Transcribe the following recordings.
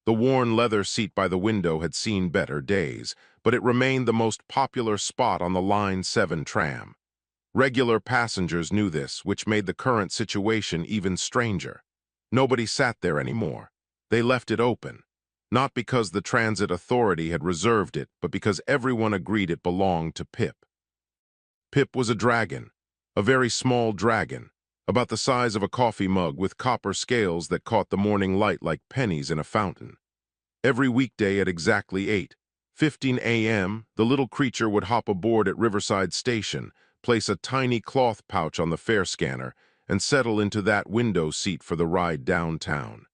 The worn leather seat by the window had seen better days, but it remained the most popular spot on the Line 7 tram. Regular passengers knew this, which made the current situation even stranger. Nobody sat there anymore. They left it open. Not because the transit authority had reserved it, but because everyone agreed it belonged to Pip. Pip was a dragon, a very small dragon, about the size of a coffee mug with copper scales that caught the morning light like pennies in a fountain. Every weekday at exactly 8:15 a.m., the little creature would hop aboard at Riverside Station, place a tiny cloth pouch on the fare scanner, and settle into that window seat for the ride downtown.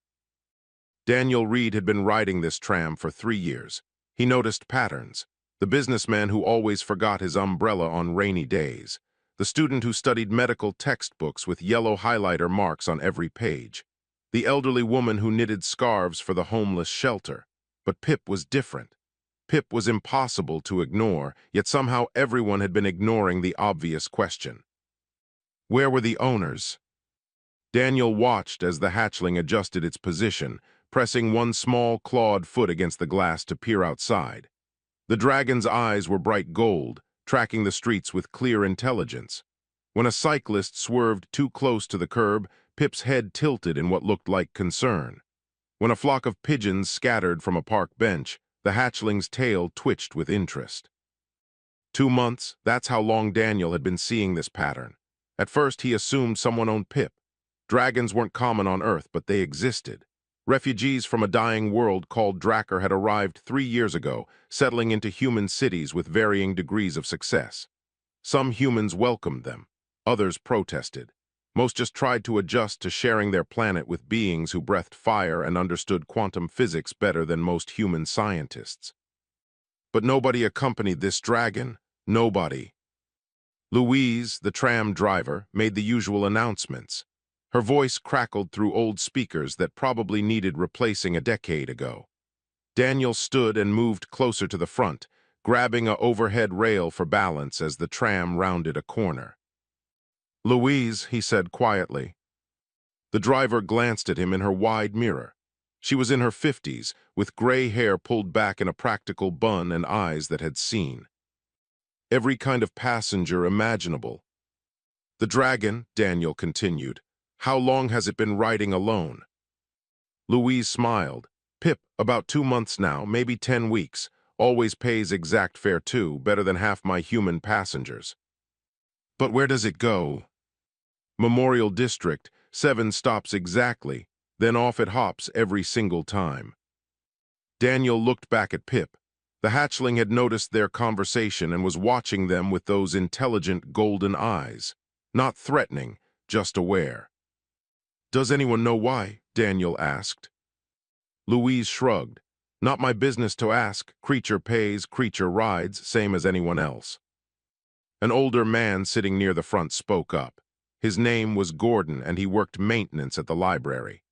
Daniel Reed had been riding this tram for 3 years. He noticed patterns. The businessman who always forgot his umbrella on rainy days. The student who studied medical textbooks with yellow highlighter marks on every page. The elderly woman who knitted scarves for the homeless shelter. But Pip was different. Pip was impossible to ignore, yet somehow everyone had been ignoring the obvious question. Where were the owners? Daniel watched as the hatchling adjusted its position, pressing one small clawed foot against the glass to peer outside. The dragon's eyes were bright gold, tracking the streets with clear intelligence. When a cyclist swerved too close to the curb, Pip's head tilted in what looked like concern. When a flock of pigeons scattered from a park bench, the hatchling's tail twitched with interest. 2 months, that's how long Daniel had been seeing this pattern. At first, he assumed someone owned Pip. Dragons weren't common on Earth, but they existed. Refugees from a dying world called Drakkar had arrived 3 years ago, settling into human cities with varying degrees of success. Some humans welcomed them. Others protested. Most just tried to adjust to sharing their planet with beings who breathed fire and understood quantum physics better than most human scientists. But nobody accompanied this dragon. Nobody. Louise, the tram driver, made the usual announcements. Her voice crackled through old speakers that probably needed replacing a decade ago. Daniel stood and moved closer to the front, grabbing a overhead rail for balance as the tram rounded a corner. "Louise," he said quietly. The driver glanced at him in her wide mirror. She was in her 50s, with gray hair pulled back in a practical bun and eyes that had seen every kind of passenger imaginable. "The dragon," Daniel continued. "How long has it been riding alone?" Louise smiled. "Pip, about 2 months now, maybe 10 weeks. Always pays exact fare too, better than half my human passengers." "But where does it go?" "Memorial District, 7 stops exactly, then off it hops every single time." Daniel looked back at Pip. The hatchling had noticed their conversation and was watching them with those intelligent golden eyes. Not threatening, just aware. "Does anyone know why?" Daniel asked. Louise shrugged. "Not my business to ask. Creature pays, creature rides, same as anyone else." An older man sitting near the front spoke up. His name was Gordon, and he worked maintenance at the library.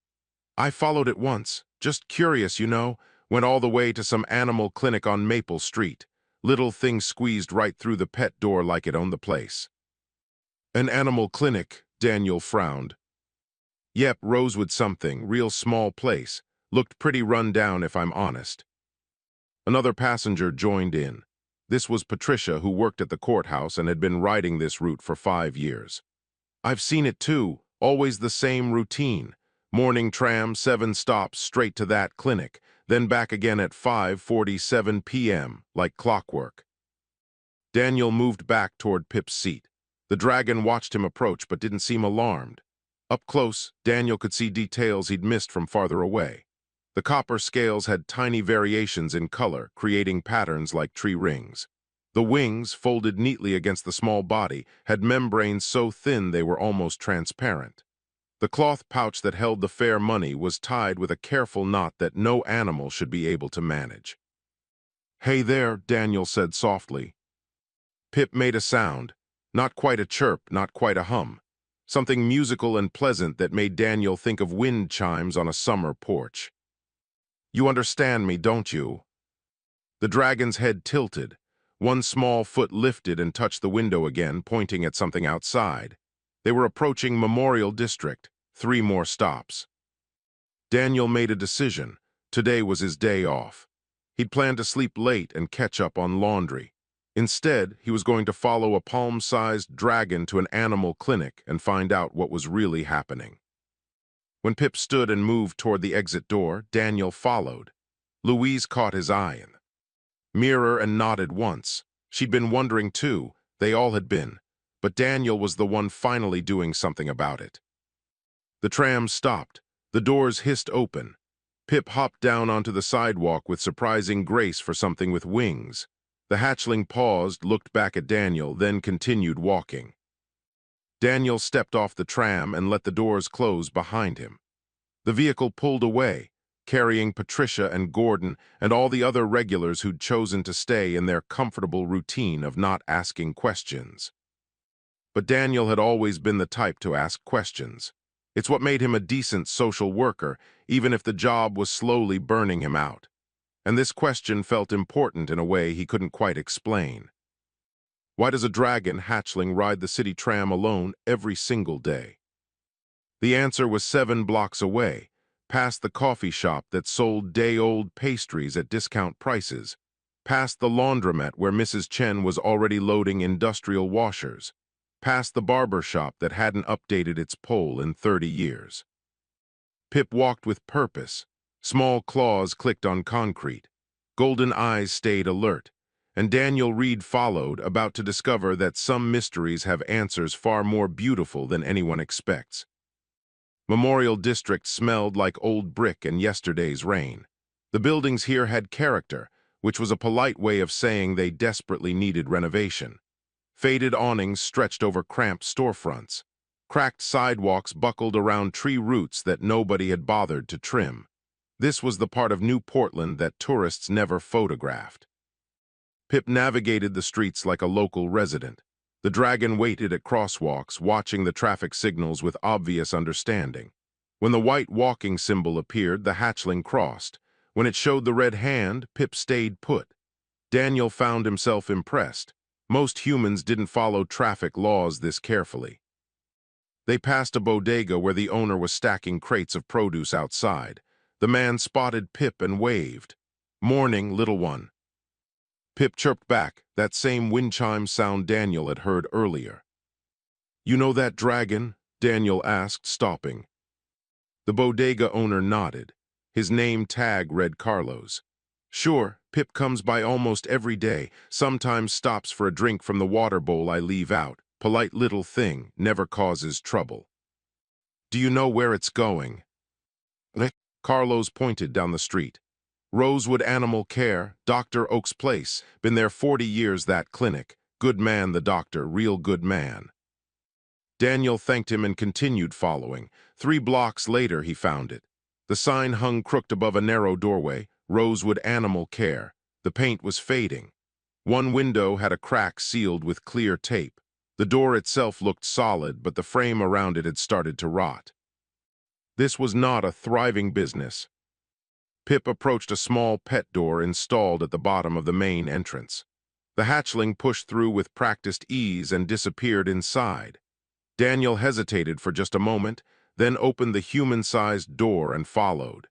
"I followed it once. Just curious, you know. Went all the way to some animal clinic on Maple Street. Little thing squeezed right through the pet door like it owned the place." "An animal clinic," Daniel frowned. "Yep, Rosewood something, real small place. Looked pretty run down if I'm honest." Another passenger joined in. This was Patricia, who worked at the courthouse and had been riding this route for 5 years. "I've seen it too, always the same routine. Morning tram, 7 stops, straight to that clinic, then back again at 5:47 p.m., like clockwork." Daniel moved back toward Pip's seat. The dragon watched him approach but didn't seem alarmed. Up close, Daniel could see details he'd missed from farther away. The copper scales had tiny variations in color, creating patterns like tree rings. The wings, folded neatly against the small body, had membranes so thin they were almost transparent. The cloth pouch that held the fare money was tied with a careful knot that no animal should be able to manage. "Hey there," Daniel said softly. Pip made a sound. Not quite a chirp, not quite a hum. Something musical and pleasant that made Daniel think of wind chimes on a summer porch. "You understand me, don't you?" The dragon's head tilted. One small foot lifted and touched the window again, pointing at something outside. They were approaching Memorial District, 3 more stops. Daniel made a decision. Today was his day off. He'd planned to sleep late and catch up on laundry. Instead, he was going to follow a palm-sized dragon to an animal clinic and find out what was really happening. When Pip stood and moved toward the exit door, Daniel followed. Louise caught his eye in the mirror and nodded once. She'd been wondering too. They all had been. But Daniel was the one finally doing something about it. The tram stopped. The doors hissed open. Pip hopped down onto the sidewalk with surprising grace for something with wings. The hatchling paused, looked back at Daniel, then continued walking. Daniel stepped off the tram and let the doors close behind him. The vehicle pulled away, carrying Patricia and Gordon and all the other regulars who'd chosen to stay in their comfortable routine of not asking questions. But Daniel had always been the type to ask questions. It's what made him a decent social worker, even if the job was slowly burning him out. And this question felt important in a way he couldn't quite explain. Why does a dragon hatchling ride the city tram alone every single day? The answer was 7 blocks away, past the coffee shop that sold day-old pastries at discount prices, past the laundromat where Mrs. Chen was already loading industrial washers, past the barber shop that hadn't updated its pole in 30 years. Pip walked with purpose. Small claws clicked on concrete. Golden eyes stayed alert. And Daniel Reed followed, about to discover that some mysteries have answers far more beautiful than anyone expects. Memorial District smelled like old brick and yesterday's rain. The buildings here had character, which was a polite way of saying they desperately needed renovation. Faded awnings stretched over cramped storefronts. Cracked sidewalks buckled around tree roots that nobody had bothered to trim. This was the part of New Portland that tourists never photographed. Pip navigated the streets like a local resident. The dragon waited at crosswalks, watching the traffic signals with obvious understanding. When the white walking symbol appeared, the hatchling crossed. When it showed the red hand, Pip stayed put. Daniel found himself impressed. Most humans didn't follow traffic laws this carefully. They passed a bodega where the owner was stacking crates of produce outside. The man spotted Pip and waved. "Morning, little one." Pip chirped back, that same wind chime sound Daniel had heard earlier. "You know that dragon?" Daniel asked, stopping. The bodega owner nodded. His name tag read Carlos. "Sure, Pip comes by almost every day, sometimes stops for a drink from the water bowl I leave out. Polite little thing, never causes trouble." "Do you know where it's going?" Carlos pointed down the street. "Rosewood Animal Care, Dr. Oak's place. Been there 40 years, that clinic. Good man, the doctor, real good man." Daniel thanked him and continued following. 3 blocks later, he found it. The sign hung crooked above a narrow doorway, Rosewood Animal Care. The paint was fading. One window had a crack sealed with clear tape. The door itself looked solid, but the frame around it had started to rot. This was not a thriving business. Pip approached a small pet door installed at the bottom of the main entrance. The hatchling pushed through with practiced ease and disappeared inside. Daniel hesitated for just a moment, then opened the human-sized door and followed.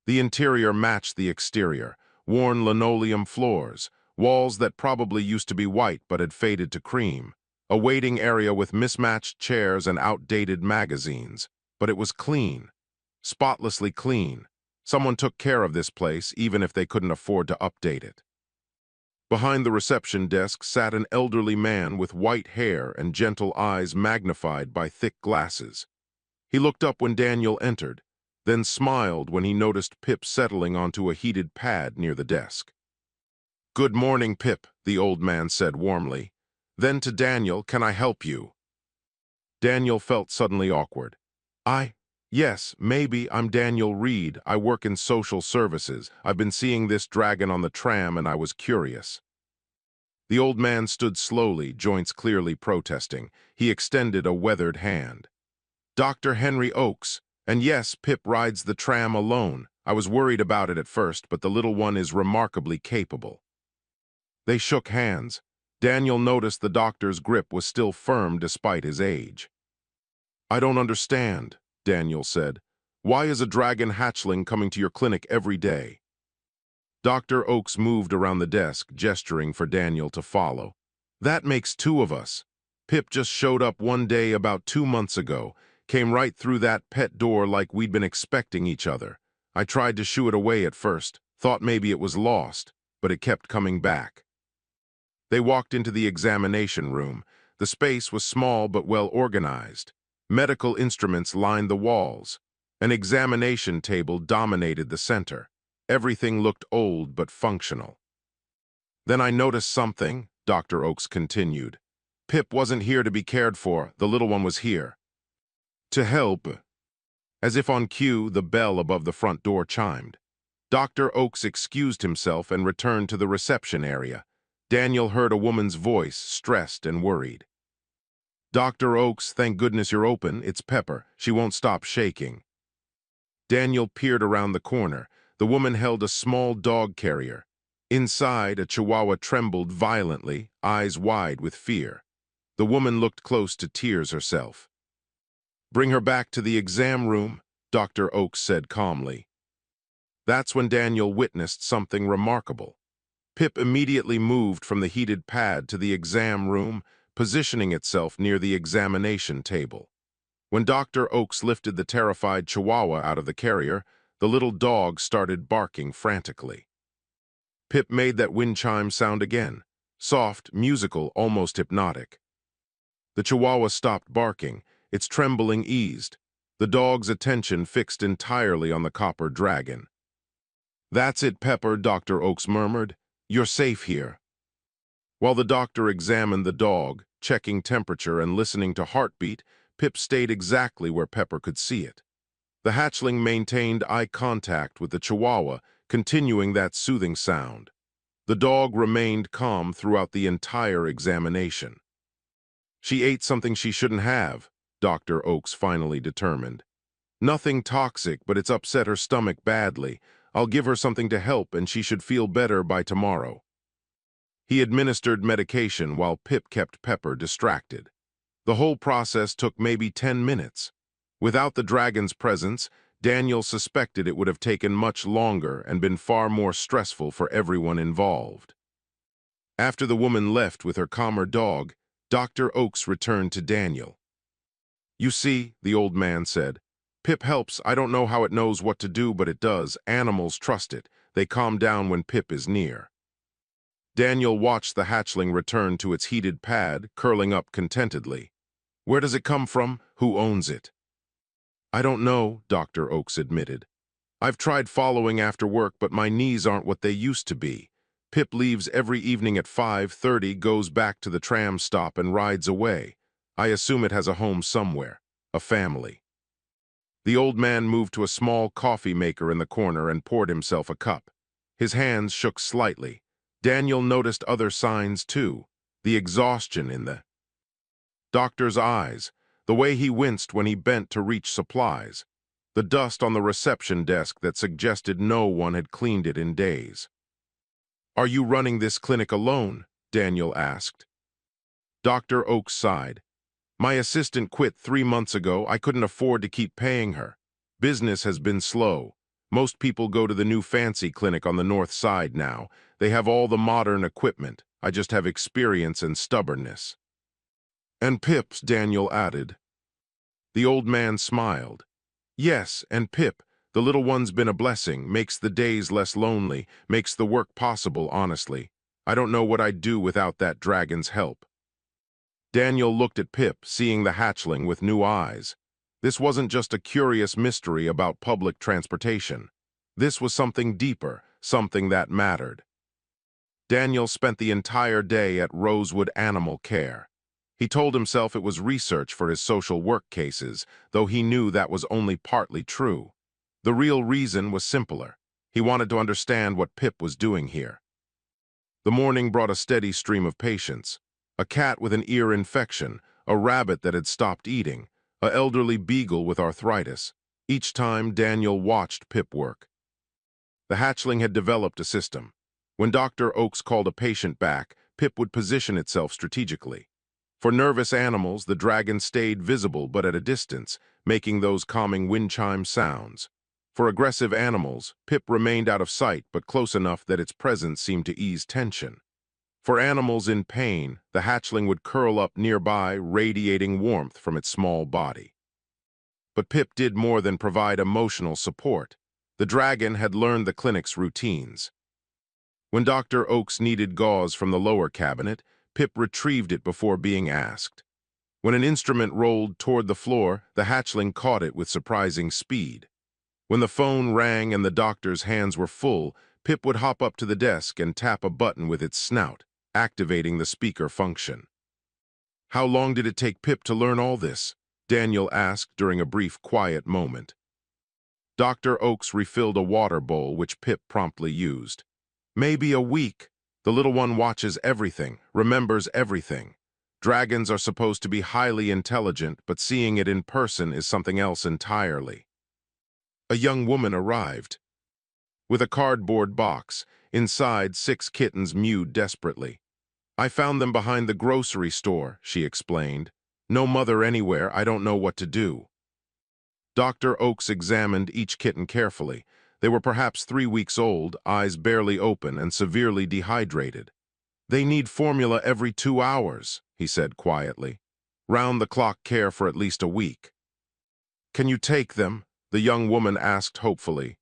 The interior matched the exterior, worn linoleum floors, walls that probably used to be white but had faded to cream, a waiting area with mismatched chairs and outdated magazines. But it was clean, spotlessly clean. Someone took care of this place, even if they couldn't afford to update it. Behind the reception desk sat an elderly man with white hair and gentle eyes magnified by thick glasses. He looked up when Daniel entered, then smiled when he noticed Pip settling onto a heated pad near the desk. "Good morning, Pip," the old man said warmly. Then to Daniel, "Can I help you?" Daniel felt suddenly awkward. Yes, maybe, I'm Daniel Reed. I work in social services. I've been seeing this dragon on the tram and I was curious." The old man stood slowly, joints clearly protesting. He extended a weathered hand. "Dr. Henry Oakes. And yes, Pip rides the tram alone. I was worried about it at first, but the little one is remarkably capable." They shook hands. Daniel noticed the doctor's grip was still firm despite his age. "I don't understand," Daniel said. Why is a dragon hatchling coming to your clinic every day? Dr. Oakes moved around the desk, gesturing for Daniel to follow. That makes two of us. Pip just showed up one day about 2 months ago, came right through that pet door like we'd been expecting each other. I tried to shoo it away at first, thought maybe it was lost, but it kept coming back. They walked into the examination room. The space was small but well organized. Medical instruments lined the walls. An examination table dominated the center. Everything looked old but functional. Then I noticed something, Dr. Oakes continued. Pip wasn't here to be cared for, the little one was here. To help. As if on cue, the bell above the front door chimed. Dr. Oakes excused himself and returned to the reception area. Daniel heard a woman's voice, stressed and worried. Dr. Oakes, thank goodness you're open. It's Pepper. She won't stop shaking. Daniel peered around the corner. The woman held a small dog carrier. Inside, a chihuahua trembled violently, eyes wide with fear. The woman looked close to tears herself. Bring her back to the exam room, Dr. Oakes said calmly. That's when Daniel witnessed something remarkable. Pip immediately moved from the heated pad to the exam room, positioning itself near the examination table. When Dr. Oakes lifted the terrified chihuahua out of the carrier, the little dog started barking frantically. Pip made that wind chime sound again, soft, musical, almost hypnotic. The chihuahua stopped barking, its trembling eased, the dog's attention fixed entirely on the copper dragon. That's it, Pepper, Dr. Oakes murmured. You're safe here. While the doctor examined the dog, checking temperature and listening to heartbeat, Pip stayed exactly where Pepper could see it. The hatchling maintained eye contact with the chihuahua, continuing that soothing sound. The dog remained calm throughout the entire examination. She ate something she shouldn't have, Dr. Oakes finally determined. Nothing toxic, but it's upset her stomach badly. I'll give her something to help and she should feel better by tomorrow. He administered medication while Pip kept Pepper distracted. The whole process took maybe 10 minutes. Without the dragon's presence, Daniel suspected it would have taken much longer and been far more stressful for everyone involved. After the woman left with her calmer dog, Dr. Oakes returned to Daniel. You see, the old man said, Pip helps. I don't know how it knows what to do, but it does. Animals trust it. They calm down when Pip is near. Daniel watched the hatchling return to its heated pad, curling up contentedly. Where does it come from? Who owns it? I don't know, Dr. Oakes admitted. I've tried following after work, but my knees aren't what they used to be. Pip leaves every evening at 5:30, goes back to the tram stop and rides away. I assume it has a home somewhere, a family. The old man moved to a small coffee maker in the corner and poured himself a cup. His hands shook slightly. Daniel noticed other signs too, the exhaustion in the doctor's eyes, the way he winced when he bent to reach supplies, the dust on the reception desk that suggested no one had cleaned it in days. Are you running this clinic alone? Daniel asked. Dr. Oakes sighed. My assistant quit 3 months ago. I couldn't afford to keep paying her. Business has been slow. Most people go to the new fancy clinic on the north side now. They have all the modern equipment. I just have experience and stubbornness. And Pip's, Daniel added. The old man smiled. Yes, and Pip, the little one's been a blessing, makes the days less lonely, makes the work possible, honestly. I don't know what I'd do without that dragon's help. Daniel looked at Pip, seeing the hatchling with new eyes. This wasn't just a curious mystery about public transportation. This was something deeper, something that mattered. Daniel spent the entire day at Rosewood Animal Care. He told himself it was research for his social work cases, though he knew that was only partly true. The real reason was simpler. He wanted to understand what Pip was doing here. The morning brought a steady stream of patients. A cat with an ear infection, a rabbit that had stopped eating, an elderly beagle with arthritis. Each time, Daniel watched Pip work. The hatchling had developed a system. When Dr. Oakes called a patient back, Pip would position itself strategically. For nervous animals, the dragon stayed visible but at a distance, making those calming wind chime sounds. For aggressive animals, Pip remained out of sight but close enough that its presence seemed to ease tension. For animals in pain, the hatchling would curl up nearby, radiating warmth from its small body. But Pip did more than provide emotional support. The dragon had learned the clinic's routines. When Dr. Oakes needed gauze from the lower cabinet, Pip retrieved it before being asked. When an instrument rolled toward the floor, the hatchling caught it with surprising speed. When the phone rang and the doctor's hands were full, Pip would hop up to the desk and tap a button with its snout, activating the speaker function. "How long did it take Pip to learn all this?" Daniel asked during a brief quiet moment. Dr. Oakes refilled a water bowl, which Pip promptly used. "Maybe a week. The little one watches everything, remembers everything. Dragons are supposed to be highly intelligent, but seeing it in person is something else entirely." A young woman arrived. With a cardboard box, inside 6 kittens mewed desperately. "I found them behind the grocery store," she explained. "No mother anywhere, I don't know what to do." Dr. Oakes examined each kitten carefully. They were perhaps 3 weeks old, eyes barely open, and severely dehydrated. "They need formula every 2 hours," he said quietly. "Round-the-clock care for at least a week." "Can you take them?" the young woman asked hopefully.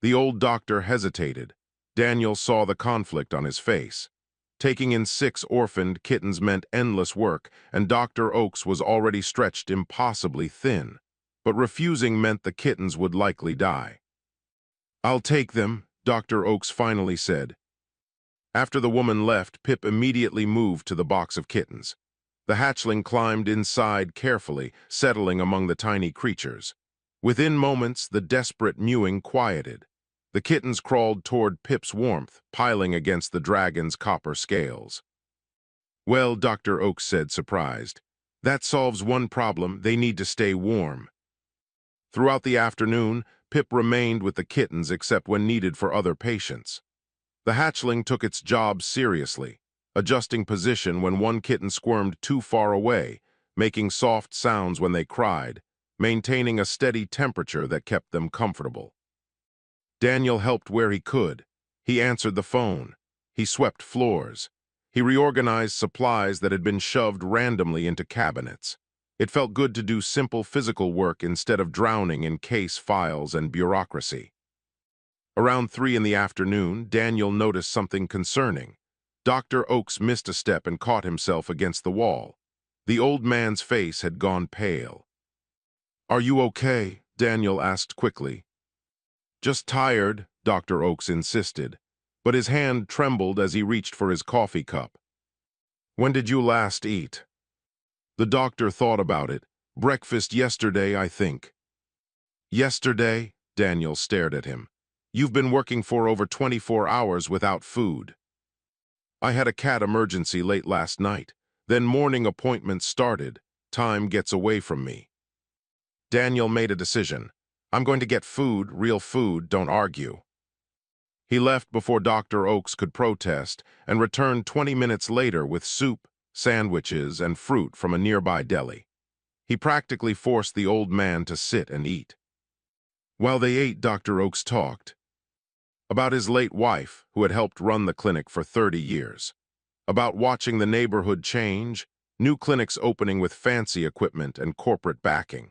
The old doctor hesitated. Daniel saw the conflict on his face. Taking in 6 orphaned kittens meant endless work, and Dr. Oakes was already stretched impossibly thin. But refusing meant the kittens would likely die. "I'll take them," Dr. Oakes finally said. After the woman left, Pip immediately moved to the box of kittens. The hatchling climbed inside carefully, settling among the tiny creatures. Within moments, the desperate mewing quieted. The kittens crawled toward Pip's warmth, piling against the dragon's copper scales. "Well," Dr. Oakes said, surprised, "that solves one problem. They need to stay warm." Throughout the afternoon, Pip remained with the kittens except when needed for other patients. The hatchling took its job seriously, adjusting position when one kitten squirmed too far away, making soft sounds when they cried, maintaining a steady temperature that kept them comfortable. Daniel helped where he could. He answered the phone. He swept floors. He reorganized supplies that had been shoved randomly into cabinets. It felt good to do simple physical work instead of drowning in case files and bureaucracy. Around 3 in the afternoon, Daniel noticed something concerning. Dr. Oakes missed a step and caught himself against the wall. The old man's face had gone pale. "Are you okay?" Daniel asked quickly. "Just tired," Dr. Oakes insisted, but his hand trembled as he reached for his coffee cup. "When did you last eat?" The doctor thought about it. "Breakfast yesterday, I think." "Yesterday?" Daniel stared at him. "You've been working for over 24 hours without food." "I had a cat emergency late last night. Then morning appointments started. Time gets away from me." Daniel made a decision. "I'm going to get food, real food, don't argue." He left before Dr. Oakes could protest and returned 20 minutes later with soup, sandwiches, and fruit from a nearby deli. He practically forced the old man to sit and eat. While they ate, Dr. Oakes talked about his late wife, who had helped run the clinic for 30 years, about watching the neighborhood change, new clinics opening with fancy equipment and corporate backing,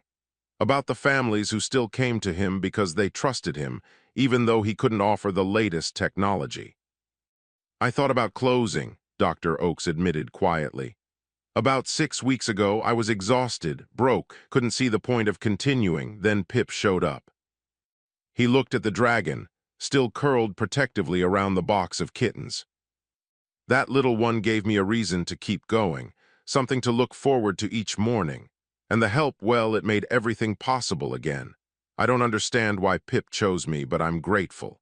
about the families who still came to him because they trusted him, even though he couldn't offer the latest technology. "I thought about closing," Dr. Oakes admitted quietly. "About 6 weeks ago, I was exhausted, broke, couldn't see the point of continuing, then Pip showed up." He looked at the dragon, still curled protectively around the box of kittens. "That little one gave me a reason to keep going, something to look forward to each morning. And the help, well, it made everything possible again. I don't understand why Pip chose me, but I'm grateful."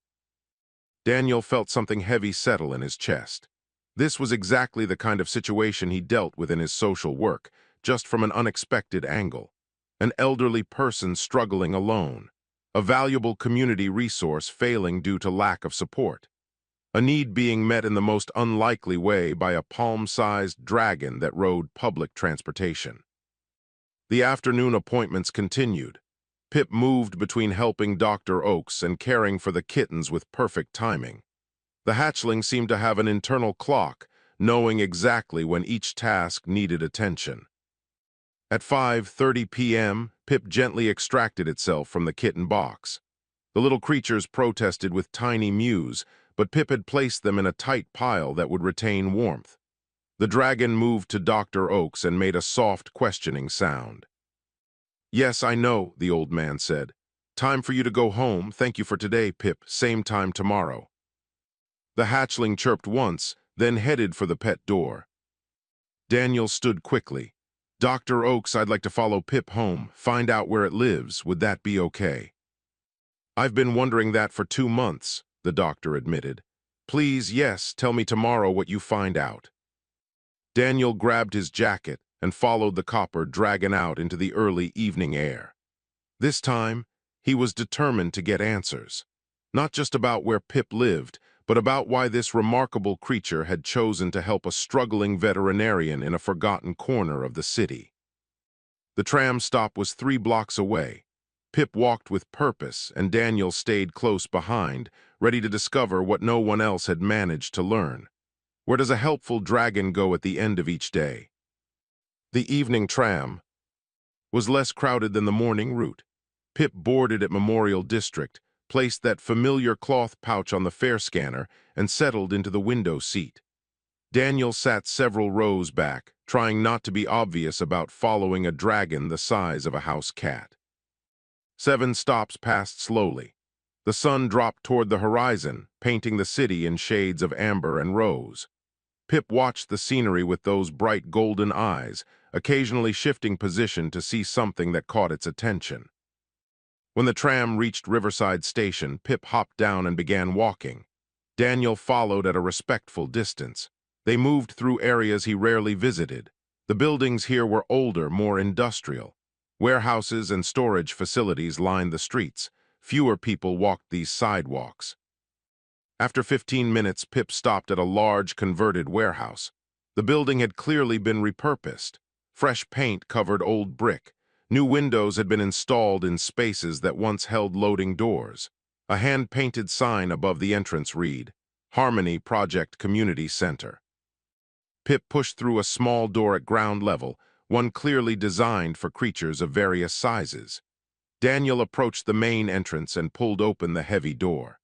Daniel felt something heavy settle in his chest. This was exactly the kind of situation he dealt with in his social work, just from an unexpected angle. An elderly person struggling alone. A valuable community resource failing due to lack of support. a need being met in the most unlikely way by a palm-sized dragon that rode public transportation. The afternoon appointments continued. Pip moved between helping Dr. Oakes and caring for the kittens with perfect timing. The hatchling seemed to have an internal clock, knowing exactly when each task needed attention. At 5:30 p.m., Pip gently extracted itself from the kitten box. The little creatures protested with tiny mews, but Pip had placed them in a tight pile that would retain warmth. The dragon moved to Dr. Oakes and made a soft, questioning sound. "Yes, I know," the old man said. "Time for you to go home. Thank you for today, Pip. Same time tomorrow." The hatchling chirped once, then headed for the pet door. Daniel stood quickly. "Dr. Oakes, I'd like to follow Pip home, find out where it lives. Would that be okay?" "I've been wondering that for 2 months," the doctor admitted. "Please, yes, tell me tomorrow what you find out." Daniel grabbed his jacket and followed the copper dragon out into the early evening air. This time, he was determined to get answers. Not just about where Pip lived, but about why this remarkable creature had chosen to help a struggling veterinarian in a forgotten corner of the city. The tram stop was 3 blocks away. Pip walked with purpose, and Daniel stayed close behind, ready to discover what no one else had managed to learn. Where does a helpful dragon go at the end of each day? The evening tram was less crowded than the morning route. Pip boarded at Memorial District, placed that familiar cloth pouch on the fare scanner, and settled into the window seat. Daniel sat several rows back, trying not to be obvious about following a dragon the size of a house cat. 7 stops passed slowly. The sun dropped toward the horizon, painting the city in shades of amber and rose. Pip watched the scenery with those bright golden eyes, occasionally shifting position to see something that caught its attention. When the tram reached Riverside Station, Pip hopped down and began walking. Daniel followed at a respectful distance. They moved through areas he rarely visited. The buildings here were older, more industrial. Warehouses and storage facilities lined the streets. Fewer people walked these sidewalks. After 15 minutes, Pip stopped at a large converted warehouse. The building had clearly been repurposed. Fresh paint covered old brick. New windows had been installed in spaces that once held loading doors. A hand-painted sign above the entrance read, "Harmony Project Community Center." Pip pushed through a small door at ground level, one clearly designed for creatures of various sizes. Daniel approached the main entrance and pulled open the heavy door.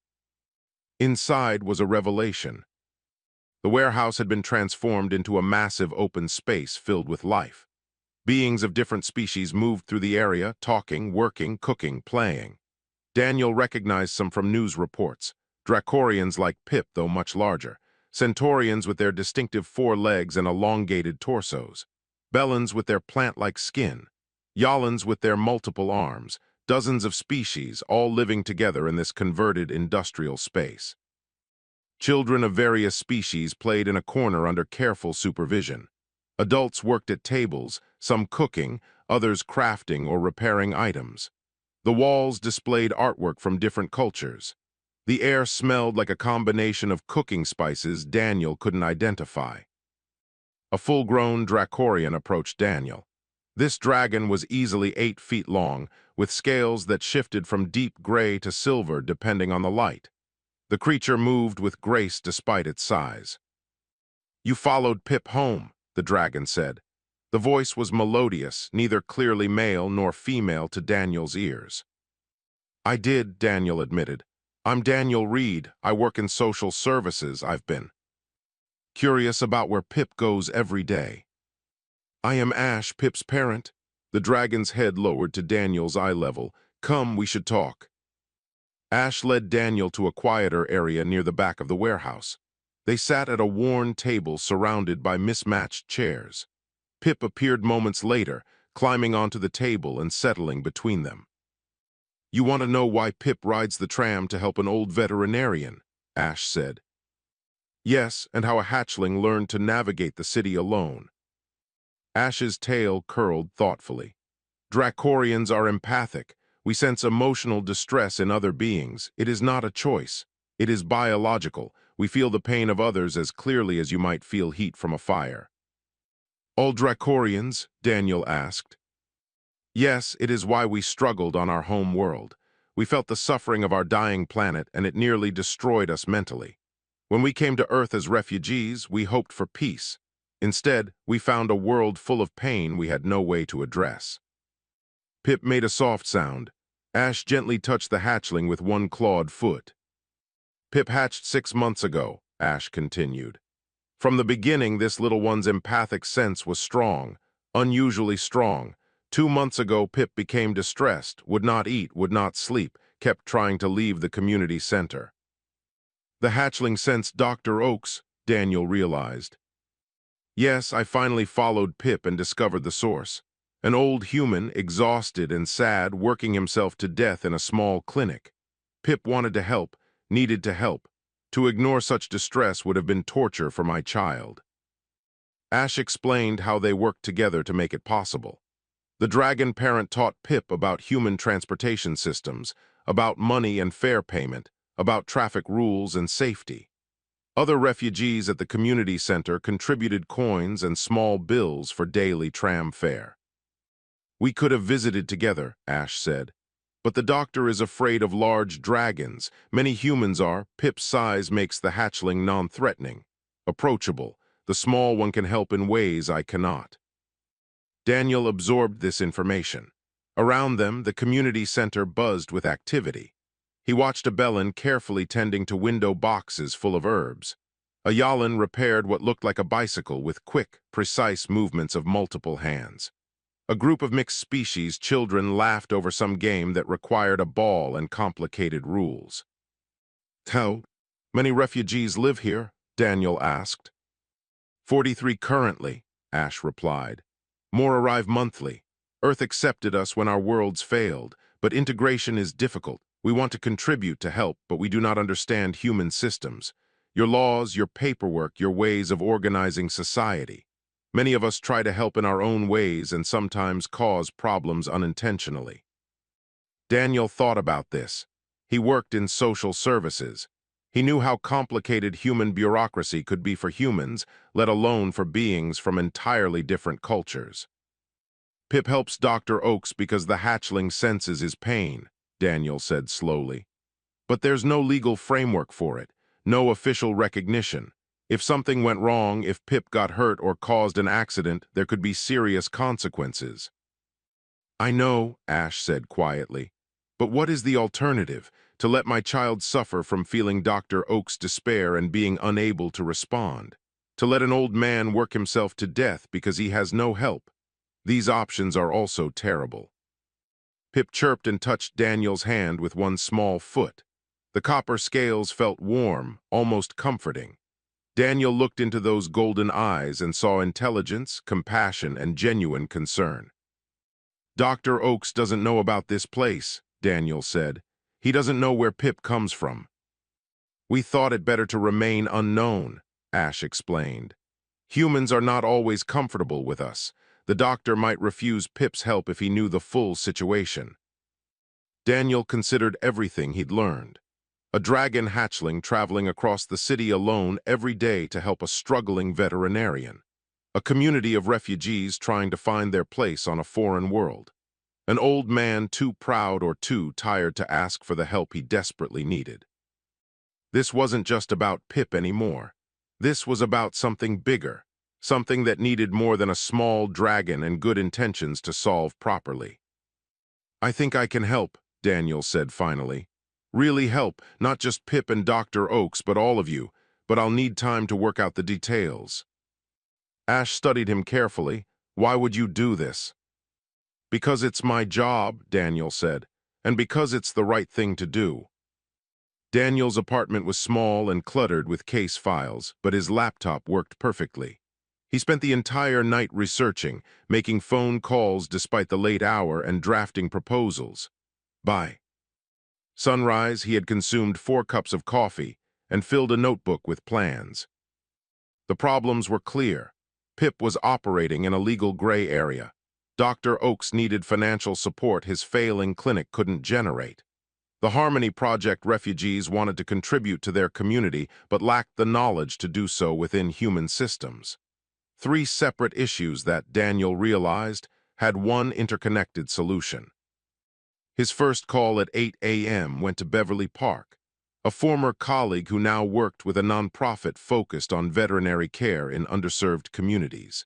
Inside was a revelation. The warehouse had been transformed into a massive open space filled with life. Beings of different species moved through the area, talking, working, cooking, playing. Daniel recognized some from news reports. Dracorians like Pip, though much larger. Centaurians with their distinctive 4 legs and elongated torsos. Bellans with their plant-like skin. Yalans with their multiple arms. Dozens of species, all living together in this converted industrial space. Children of various species played in a corner under careful supervision. Adults worked at tables, some cooking, others crafting or repairing items. The walls displayed artwork from different cultures. The air smelled like a combination of cooking spices Daniel couldn't identify. A full-grown Dracorian approached Daniel. This dragon was easily 8 feet long, with scales that shifted from deep gray to silver depending on the light. The creature moved with grace despite its size. "You followed Pip home," the dragon said. The voice was melodious, neither clearly male nor female to Daniel's ears. "I did," Daniel admitted. "I'm Daniel Reed. I work in social services. I've been curious about where Pip goes every day." "I am Ash, Pip's parent." The dragon's head lowered to Daniel's eye level. "Come, we should talk." Ash led Daniel to a quieter area near the back of the warehouse. They sat at a worn table surrounded by mismatched chairs. Pip appeared moments later, climbing onto the table and settling between them. "You want to know why Pip rides the tram to help an old veterinarian?" Ash said. "Yes, and how a hatchling learned to navigate the city alone." Ash's tail curled thoughtfully. "Dracorians are empathic. We sense emotional distress in other beings. It is not a choice. It is biological. We feel the pain of others as clearly as you might feel heat from a fire. All Dracorians? Daniel asked. Yes, it is why we struggled on our home world. We felt the suffering of our dying planet, and it nearly destroyed us mentally. When we came to Earth as refugees, we hoped for peace. Instead, we found a world full of pain we had no way to address. Pip made a soft sound. Ash gently touched the hatchling with one clawed foot. Pip hatched 6 months ago, Ash continued. From the beginning, this little one's empathic sense was strong, unusually strong. 2 months ago, Pip became distressed, would not eat, would not sleep, kept trying to leave the community center. The hatchling sensed Dr. Oaks, Daniel realized. Yes, I finally followed Pip and discovered the source. An old human, exhausted and sad, working himself to death in a small clinic. Pip wanted to help, needed to help. To ignore such distress would have been torture for my child. Ash explained how they worked together to make it possible. The dragon parent taught Pip about human transportation systems, about money and fare payment, about traffic rules and safety. Other refugees at the community center contributed coins and small bills for daily tram fare. We could have visited together, Ash said. But the doctor is afraid of large dragons. Many humans are. Pip's size makes the hatchling non-threatening. Approachable. The small one can help in ways I cannot. Daniel absorbed this information. Around them, the community center buzzed with activity. He watched a Bellin carefully tending to window boxes full of herbs. A Yalin repaired what looked like a bicycle with quick, precise movements of multiple hands. A group of mixed species children laughed over some game that required a ball and complicated rules. How many refugees live here? Daniel asked. 43 currently, Ash replied. More arrive monthly. Earth accepted us when our worlds failed, but integration is difficult. We want to contribute to help, but we do not understand human systems. Your laws, your paperwork, your ways of organizing society. Many of us try to help in our own ways and sometimes cause problems unintentionally. Daniel thought about this. He worked in social services. He knew how complicated human bureaucracy could be for humans, let alone for beings from entirely different cultures. Pip helps Dr. Oaks because the hatchling senses his pain, Daniel said slowly. But there's no legal framework for it, no official recognition. If something went wrong, if Pip got hurt or caused an accident, there could be serious consequences. I know, Ash said quietly. But what is the alternative? To let my child suffer from feeling Dr. Oak's despair and being unable to respond? To let an old man work himself to death because he has no help? These options are also terrible. Pip chirped and touched Daniel's hand with one small foot. The copper scales felt warm, almost comforting. Daniel looked into those golden eyes and saw intelligence, compassion, and genuine concern. Dr. Oaks doesn't know about this place, Daniel said. He doesn't know where Pip comes from. We thought it better to remain unknown, Ash explained. Humans are not always comfortable with us. The doctor might refuse Pip's help if he knew the full situation. Daniel considered everything he'd learned. A dragon hatchling traveling across the city alone every day to help a struggling veterinarian. A community of refugees trying to find their place on a foreign world. An old man too proud or too tired to ask for the help he desperately needed. This wasn't just about Pip anymore. This was about something bigger, something that needed more than a small dragon and good intentions to solve properly. I think I can help, Daniel said finally. Really help, not just Pip and Dr. Oaks, but all of you, but I'll need time to work out the details. Ash studied him carefully. Why would you do this? Because it's my job, Daniel said, and because it's the right thing to do. Daniel's apartment was small and cluttered with case files, but his laptop worked perfectly. He spent the entire night researching, making phone calls despite the late hour and drafting proposals. By sunrise, he had consumed 4 cups of coffee and filled a notebook with plans. The problems were clear. Pip was operating in a legal gray area. Dr. Oaks needed financial support his failing clinic couldn't generate. The Harmony Project refugees wanted to contribute to their community but lacked the knowledge to do so within human systems. Three separate issues that Daniel realized had one interconnected solution. His first call at 8 a.m. went to Beverly Park, a former colleague who now worked with a nonprofit focused on veterinary care in underserved communities.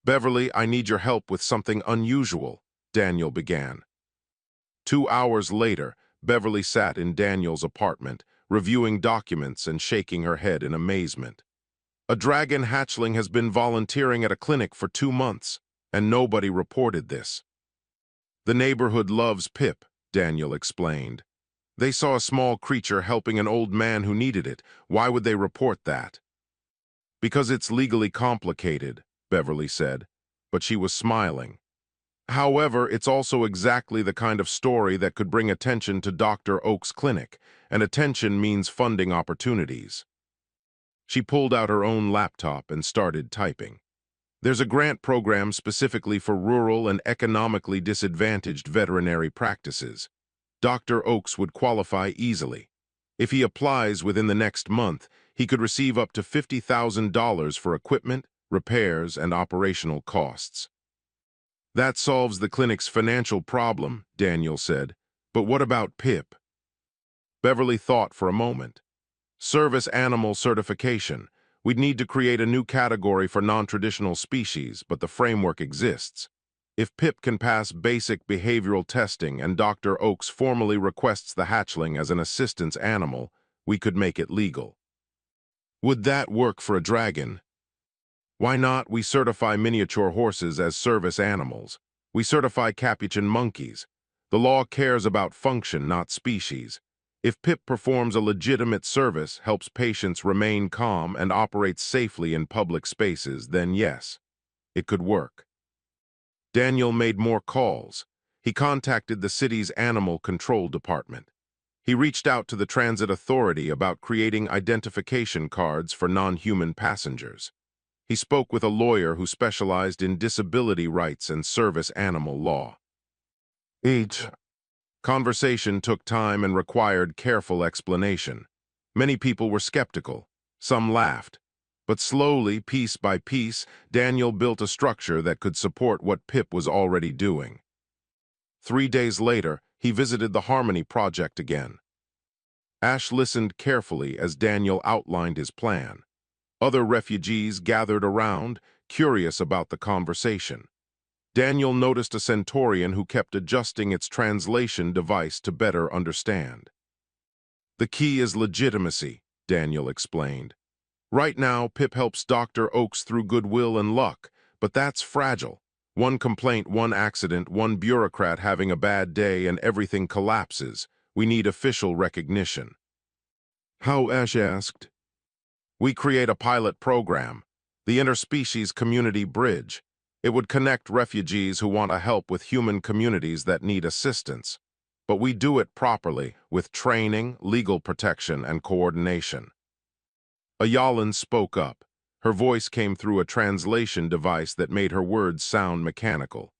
"Beverly, I need your help with something unusual," Daniel began. 2 hours later, Beverly sat in Daniel's apartment, reviewing documents and shaking her head in amazement. "A dragon hatchling has been volunteering at a clinic for 2 months, and nobody reported this." "The neighborhood loves Pip," Daniel explained. "They saw a small creature helping an old man who needed it. Why would they report that?" "Because it's legally complicated," Beverly said, but she was smiling. "However, it's also exactly the kind of story that could bring attention to Dr. Oak's clinic, and attention means funding opportunities." She pulled out her own laptop and started typing. "There's a grant program specifically for rural and economically disadvantaged veterinary practices. Dr. Oakes would qualify easily. If he applies within the next month, he could receive up to $50,000 for equipment, repairs, and operational costs." "That solves the clinic's financial problem," Daniel said. "But what about Pip?" Beverly thought for a moment. "Service animal certification. We'd need to create a new category for non-traditional species, but the framework exists. If Pip can pass basic behavioral testing and Dr. Oakes formally requests the hatchling as an assistance animal, we could make it legal." "Would that work for a dragon?" "Why not? We certify miniature horses as service animals. We certify capuchin monkeys. The law cares about function, not species. If Pip performs a legitimate service, helps patients remain calm, and operates safely in public spaces, then yes, it could work." Daniel made more calls. He contacted the city's animal control department. He reached out to the transit authority about creating identification cards for non-human passengers. He spoke with a lawyer who specialized in disability rights and service animal law. Each conversation took time and required careful explanation. Many people were skeptical. Some laughed. But slowly, piece by piece, Daniel built a structure that could support what Pip was already doing. 3 days later, he visited the Harmony Project again. Ash listened carefully as Daniel outlined his plan. Other refugees gathered around, curious about the conversation. Daniel noticed a Centaurian who kept adjusting its translation device to better understand. "The key is legitimacy," Daniel explained. "Right now, Pip helps Dr. Oakes through goodwill and luck, but that's fragile. One complaint, one accident, one bureaucrat having a bad day, and everything collapses. We need official recognition." "How?" Ash asked. "We create a pilot program, the Interspecies Community Bridge. It would connect refugees who want to help with human communities that need assistance. But we do it properly, with training, legal protection, and coordination." Ayalan spoke up. Her voice came through a translation device that made her words sound mechanical.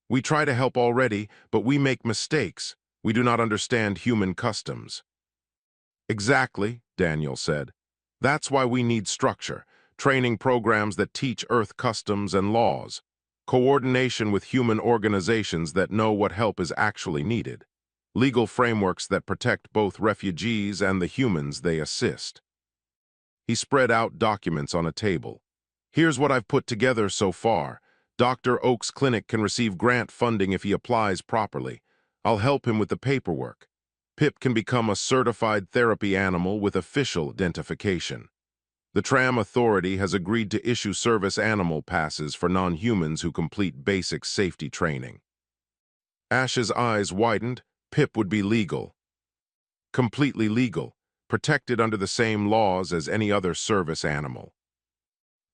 "We try to help already, but we make mistakes. We do not understand human customs." "Exactly," Daniel said. "That's why we need structure, training programs that teach Earth customs and laws, coordination with human organizations that know what help is actually needed, legal frameworks that protect both refugees and the humans they assist." He spread out documents on a table. "Here's what I've put together so far. Dr. Oak's clinic can receive grant funding if he applies properly. I'll help him with the paperwork. Pip can become a certified therapy animal with official identification. The Tram Authority has agreed to issue service animal passes for non-humans who complete basic safety training." Ash's eyes widened. Pip would be legal. Completely legal, protected under the same laws as any other service animal.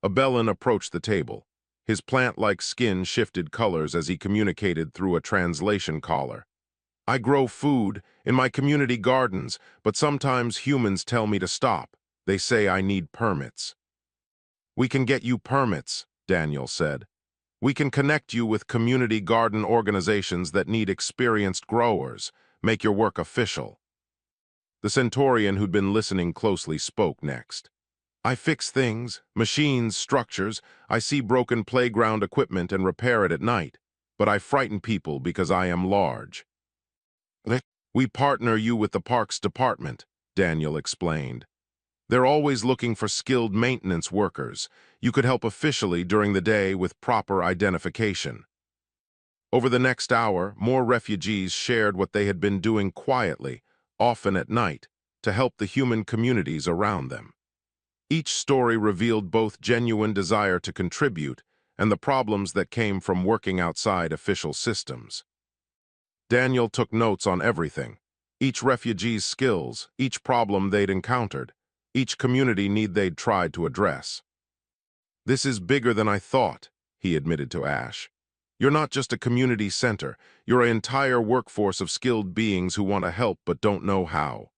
Abelin approached the table. His plant-like skin shifted colors as he communicated through a translation collar. "I grow food in my community gardens, but sometimes humans tell me to stop. They say I need permits." "We can get you permits," Daniel said. "We can connect you with community garden organizations that need experienced growers, make your work official. The Centaurian who'd been listening closely spoke next. I fix things, machines, structures. I see broken playground equipment and repair it at night. But I frighten people because I am large. We partner you with the parks department, Daniel explained. They're always looking for skilled maintenance workers. You could help officially during the day with proper identification. Over the next hour, more refugees shared what they had been doing quietly, often at night, to help the human communities around them. Each story revealed both genuine desire to contribute and the problems that came from working outside official systems. Daniel took notes on everything: each refugee's skills, each problem they'd encountered, each community need they'd tried to address. This is bigger than I thought, he admitted to Ash. You're not just a community center, you're an entire workforce of skilled beings who want to help but don't know how.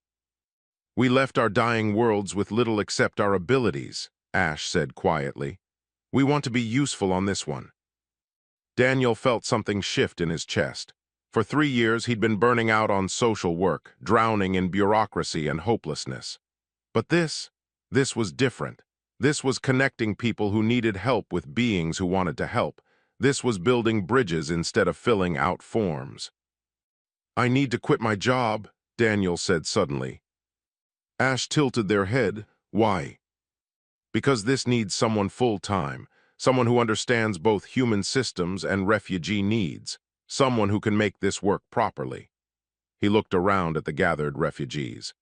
We left our dying worlds with little except our abilities, Ash said quietly. We want to be useful on this one. Daniel felt something shift in his chest. For 3 years, he'd been burning out on social work, drowning in bureaucracy and hopelessness. But this was different. This was connecting people who needed help with beings who wanted to help. This was building bridges instead of filling out forms. I need to quit my job, Daniel said suddenly. Ash tilted their head. Why? Because this needs someone full-time, someone who understands both human systems and refugee needs, someone who can make this work properly. He looked around at the gathered refugees.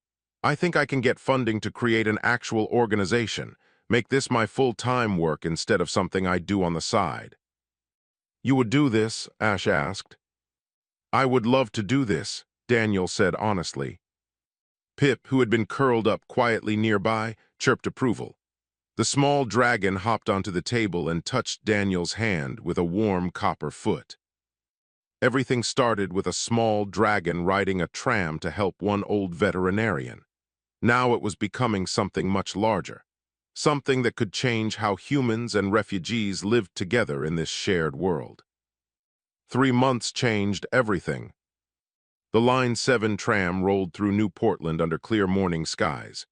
I think I can get funding to create an actual organization, make this my full-time work instead of something I do on the side. You would do this? Ash asked. I would love to do this, Daniel said honestly. Pip, who had been curled up quietly nearby, chirped approval. The small dragon hopped onto the table and touched Daniel's hand with a warm copper foot. Everything started with a small dragon riding a tram to help one old veterinarian. Now it was becoming something much larger, something that could change how humans and refugees lived together in this shared world. 3 months changed everything. The Line 7 tram rolled through New Portland under clear morning skies.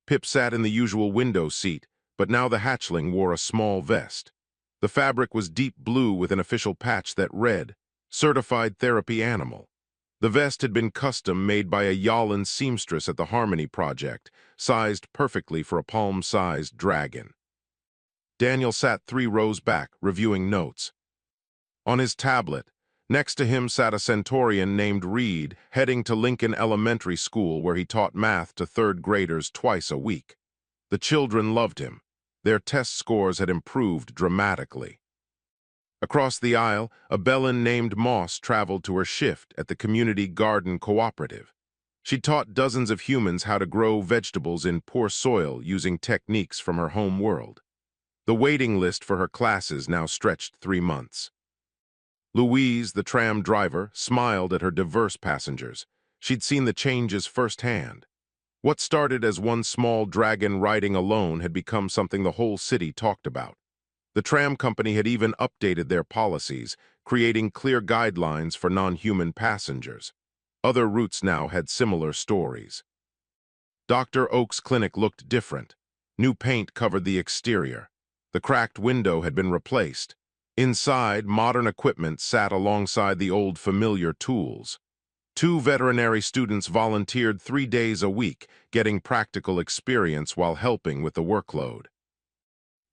Pip sat in the usual window seat, but now the hatchling wore a small vest. The fabric was deep blue with an official patch that read, Certified Therapy Animal. The vest had been custom-made by a Yallen seamstress at the Harmony Project, sized perfectly for a palm-sized dragon. Daniel sat 3 rows back, reviewing notes. On his tablet, next to him sat a Centaurian named Reed, heading to Lincoln Elementary School where he taught math to 3rd graders twice a week. The children loved him. Their test scores had improved dramatically. Across the aisle, a Bellin named Moss traveled to her shift at the Community Garden Cooperative. She taught dozens of humans how to grow vegetables in poor soil using techniques from her home world. The waiting list for her classes now stretched 3 months. Louise, the tram driver, smiled at her diverse passengers. She'd seen the changes firsthand. What started as one small dragon riding alone had become something the whole city talked about. The tram company had even updated their policies, creating clear guidelines for non-human passengers. Other routes now had similar stories. Dr. Oak's clinic looked different. New paint covered the exterior. The cracked window had been replaced. Inside, modern equipment sat alongside the old familiar tools. 2 veterinary students volunteered 3 days a week, getting practical experience while helping with the workload.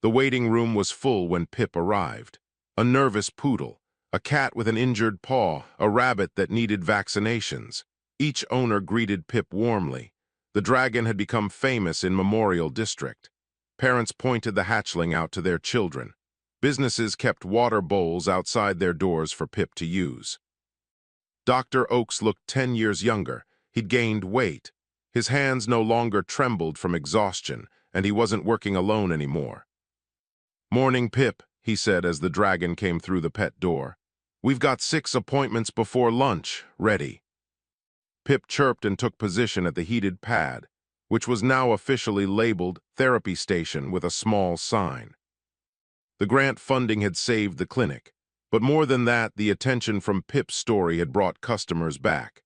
The waiting room was full when Pip arrived. A nervous poodle, a cat with an injured paw, a rabbit that needed vaccinations. Each owner greeted Pip warmly. The dragon had become famous in Memorial District. Parents pointed the hatchling out to their children. Businesses kept water bowls outside their doors for Pip to use. Dr. Oakes looked 10 years younger. He'd gained weight. His hands no longer trembled from exhaustion, and he wasn't working alone anymore. Morning, Pip, he said as the dragon came through the pet door. We've got 6 appointments before lunch, ready. Pip chirped and took position at the heated pad, which was now officially labeled Therapy Station with a small sign. The grant funding had saved the clinic, but more than that, the attention from Pip's story had brought customers back.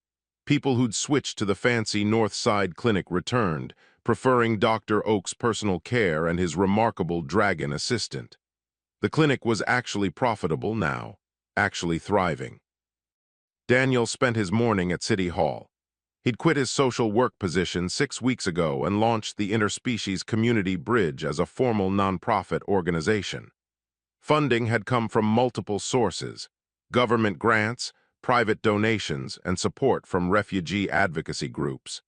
People who'd switched to the fancy North Side clinic returned, preferring Dr. Oak's personal care and his remarkable dragon assistant. The clinic was actually profitable now, actually thriving. Daniel spent his morning at City Hall. He'd quit his social work position 6 weeks ago and launched the Interspecies Community Bridge as a formal nonprofit organization. Funding had come from multiple sources: government grants, private donations, and support from refugee advocacy groups.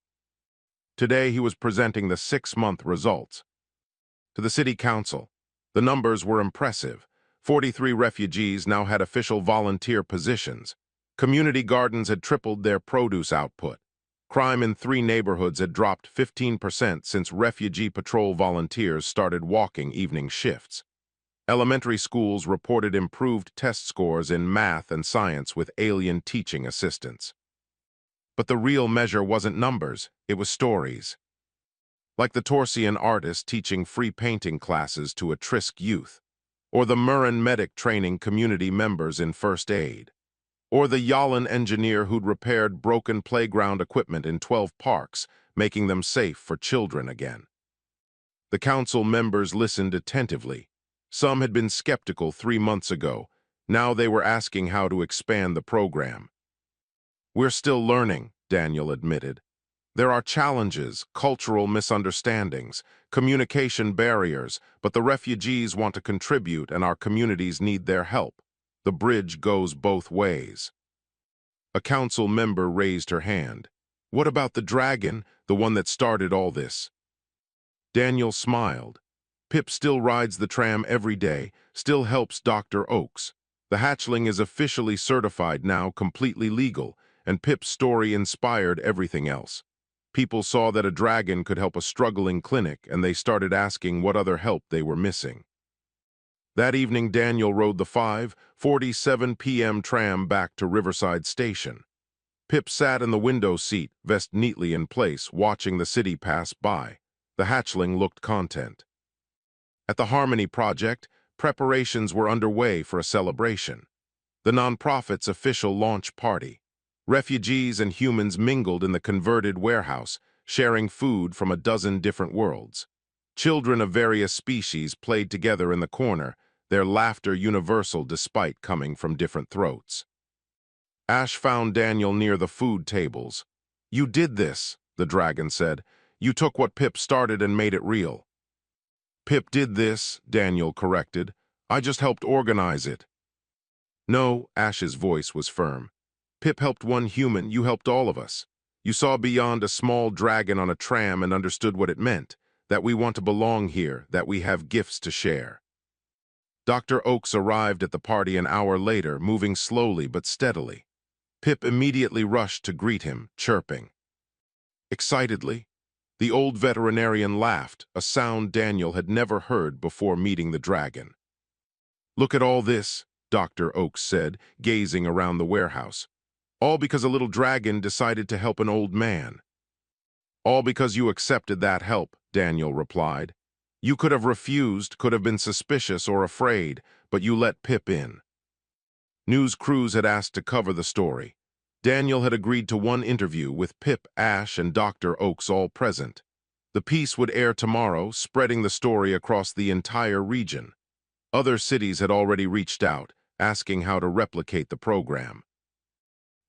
Today he was presenting the 6-month results to the city council. The numbers were impressive. 43 refugees now had official volunteer positions. Community gardens had tripled their produce output. Crime in 3 neighborhoods had dropped 15% since refugee patrol volunteers started walking evening shifts. Elementary schools reported improved test scores in math and science with alien teaching assistants. But the real measure wasn't numbers, it was stories. Like the Torsian artist teaching free painting classes to at-risk youth, or the Murren medic training community members in first aid, or the Yallen engineer who'd repaired broken playground equipment in 12 parks, making them safe for children again. The council members listened attentively. Some had been skeptical 3 months ago. Now they were asking how to expand the program. "We're still learning," Daniel admitted. "There are challenges, cultural misunderstandings, communication barriers, but the refugees want to contribute and our communities need their help. The bridge goes both ways." A council member raised her hand. "What about the dragon, the one that started all this?" Daniel smiled. "Pip still rides the tram every day, still helps Dr. Oakes. The Hatchling is officially certified now, completely legal, and Pip's story inspired everything else. People saw that a dragon could help a struggling clinic, and they started asking what other help they were missing." That evening, Daniel rode the 5:47 p.m. tram back to Riverside Station. Pip sat in the window seat, vest neatly in place, watching the city pass by. The Hatchling looked content. At the Harmony Project, preparations were underway for a celebration. The nonprofit's official launch party. Refugees and humans mingled in the converted warehouse, sharing food from a dozen different worlds. Children of various species played together in the corner, their laughter universal despite coming from different throats. Ash found Daniel near the food tables. "You did this," the dragon said. "You took what Pip started and made it real." "Pip did this," Daniel corrected. "I just helped organize it." "No," Ash's voice was firm. "Pip helped one human, you helped all of us. You saw beyond a small dragon on a tram and understood what it meant, that we want to belong here, that we have gifts to share." Dr. Oakes arrived at the party an hour later, moving slowly but steadily. Pip immediately rushed to greet him, chirping. Excitedly, the old veterinarian laughed, a sound Daniel had never heard before meeting the dragon. "Look at all this," Dr. Oakes said, gazing around the warehouse. "All because a little dragon decided to help an old man." "All because you accepted that help," Daniel replied. "You could have refused, could have been suspicious or afraid, but you let Pip in." News crews had asked to cover the story. Daniel had agreed to one interview with Pip, Ash, and Dr. Oakes all present. The piece would air tomorrow, spreading the story across the entire region. Other cities had already reached out, asking how to replicate the program.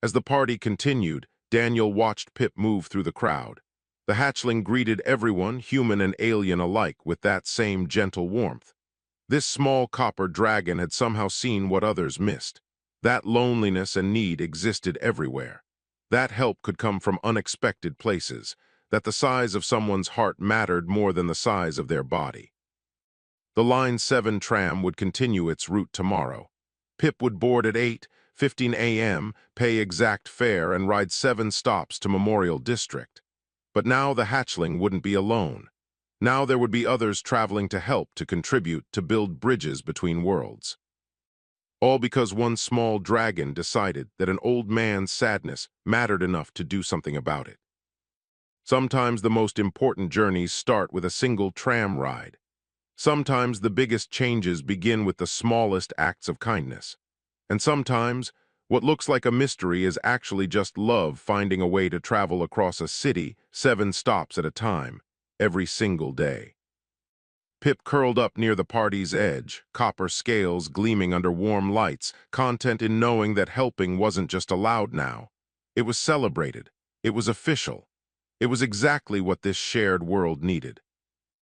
As the party continued, Daniel watched Pip move through the crowd. The Hatchling greeted everyone, human and alien alike, with that same gentle warmth. This small copper dragon had somehow seen what others missed. That loneliness and need existed everywhere. That help could come from unexpected places, that the size of someone's heart mattered more than the size of their body. The Line 7 tram would continue its route tomorrow. Pip would board at 8:15 a.m., pay exact fare, and ride 7 stops to Memorial District. But now the Hatchling wouldn't be alone. Now there would be others traveling to help, to contribute, to build bridges between worlds. All because one small dragon decided that an old man's sadness mattered enough to do something about it. Sometimes the most important journeys start with a single tram ride. Sometimes the biggest changes begin with the smallest acts of kindness. And sometimes What looks like a mystery is actually just love finding a way to travel across a city 7 stops at a time, every single day. Pip curled up near the party's edge, copper scales gleaming under warm lights, content in knowing that helping wasn't just allowed now. It was celebrated. It was official. It was exactly what this shared world needed.